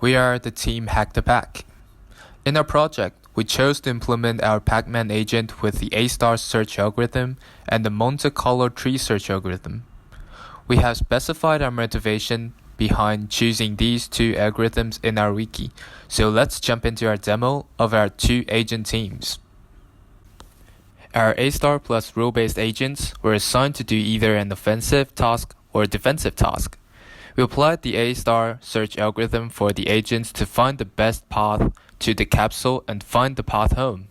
We are the team Hack the Pac. In our project, we chose to implement our Pac-Man agent with the A-star search algorithm and the Monte Carlo tree search algorithm. We have specified our motivation behind choosing these two algorithms in our wiki, so let's jump into our demo of our two agent teams. Our A-star plus rule-based agents were assigned to do either an offensive task or a defensive task. We applied the A-star search algorithm for the agents to find the best path to the capsule and find the path home.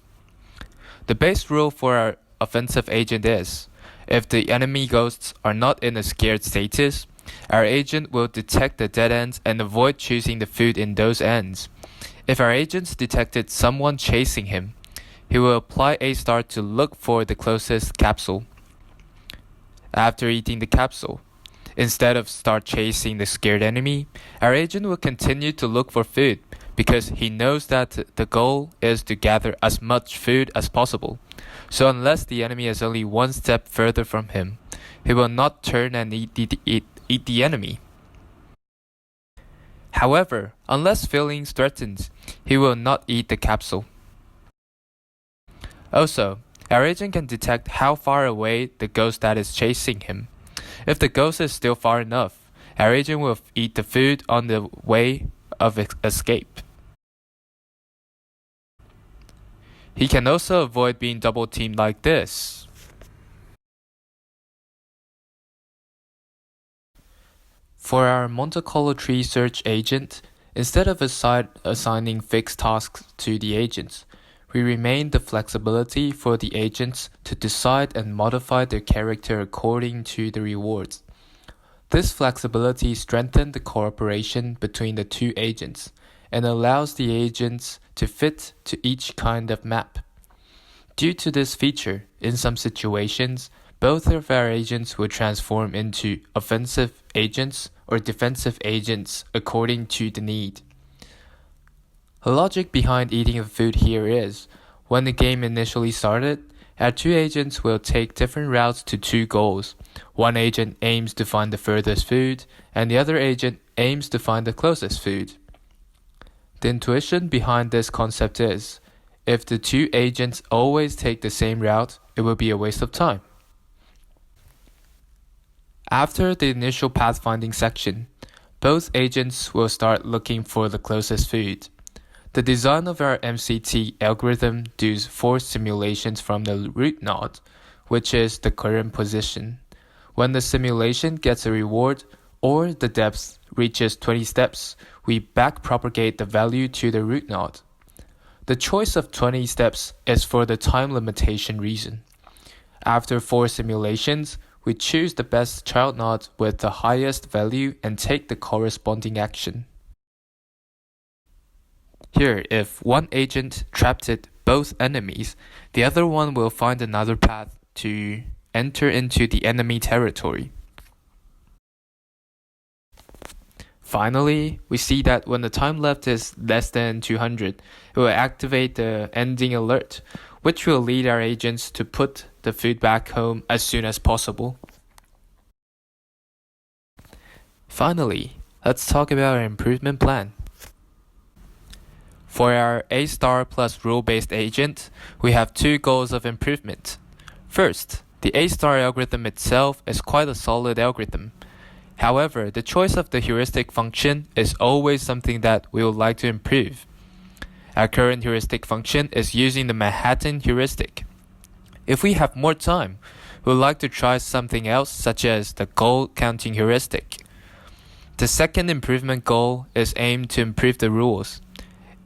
The base rule for our offensive agent is, if the enemy ghosts are not in a scared status, our agent will detect the dead ends and avoid choosing the food in those ends. If our agent detected someone chasing him, he will apply A-star to look for the closest capsule. After eating the capsule, instead of start chasing the scared enemy, our agent will continue to look for food because he knows that the goal is to gather as much food as possible. So unless the enemy is only one step further from him, he will not turn and eat the enemy. However, unless feeling threatened, he will not eat the capsule. Also, our agent can detect how far away the ghost that is chasing him. If the ghost is still far enough, our agent will eat the food on the way of escape. He can also avoid being double teamed like this. For our Monte Carlo tree search agent, instead of assigning fixed tasks to the agents, we remain the flexibility for the agents to decide and modify their character according to the rewards. This flexibility strengthens the cooperation between the two agents and allows the agents to fit to each kind of map. Due to this feature, in some situations, both of our agents will transform into offensive agents or defensive agents according to the need. The logic behind eating the food here is, when the game initially started, our two agents will take different routes to two goals. One agent aims to find the furthest food, and the other agent aims to find the closest food. The intuition behind this concept is, if the two agents always take the same route, it will be a waste of time. After the initial pathfinding section, both agents will start looking for the closest food. The design of our MCT algorithm does 4 simulations from the root node, which is the current position. When the simulation gets a reward or the depth reaches 20 steps, we backpropagate the value to the root node. The choice of 20 steps is for the time limitation reason. After 4 simulations, we choose the best child node with the highest value and take the corresponding action. Here, if one agent trapped both enemies, the other one will find another path to enter into the enemy territory. Finally, we see that when the time left is less than 200, it will activate the ending alert, which will lead our agents to put the food back home as soon as possible. Finally, let's talk about our improvement plan. For our A-star plus rule-based agent, we have 2 goals of improvement. First, the A-star algorithm itself is quite a solid algorithm. However, the choice of the heuristic function is always something that we would like to improve. Our current heuristic function is using the Manhattan heuristic. If we have more time, we would like to try something else such as the goal counting heuristic. The second improvement goal is aimed to improve the rules.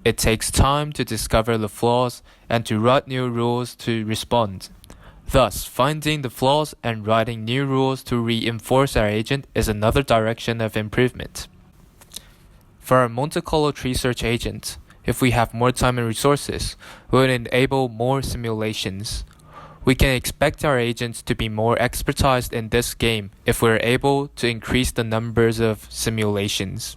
It takes time to discover the flaws and to write new rules to respond. Thus, finding the flaws and writing new rules to reinforce our agent is another direction of improvement. For our Monte Carlo tree search agent, if we have more time and resources, we will enable more simulations. We can expect our agents to be more expertized in this game if we are able to increase the numbers of simulations.